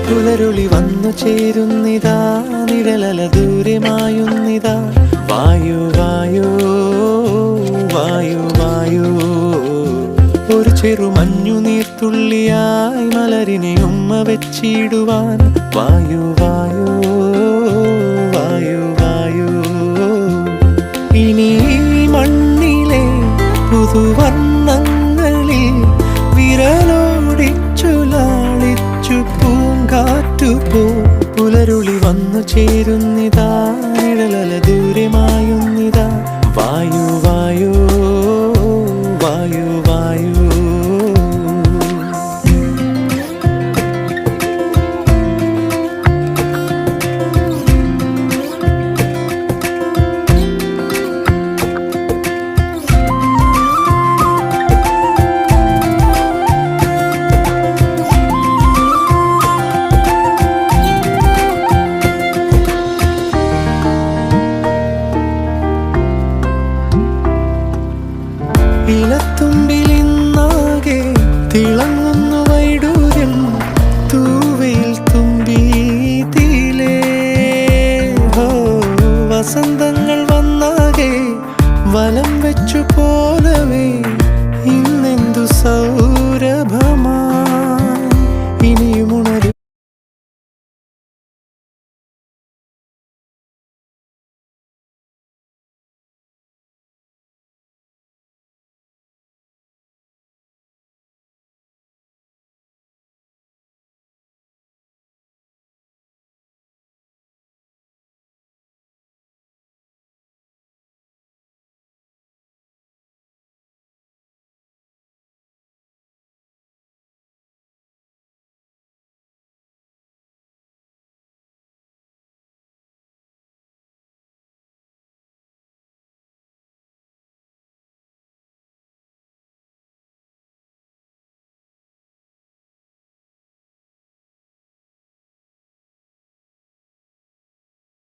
പുലരുളി വന്നു ചേരുന്നിതാ, നിഴലല ദൂരെ മായുന്നിതാ. വായു വായു വായു വായു, ഒരു ചെറു മഞ്ഞു നീർത്തുള്ളിയായി മലരിനെ ഉമ്മ വെച്ചിടുവാൻ. വായു വായു വായു വായു, ഇനി മണ്ണിലെ പുതുവർണ്ണങ്ങളിൽ വിരലോടിച്ചു ലാളിച്ചു പൂങ്കാറ്റുപോ. പുലരുളി വന്നു ചേരുന്നിതാ, നിഴലല ദൂരെ മായുന്നിതാ. വായു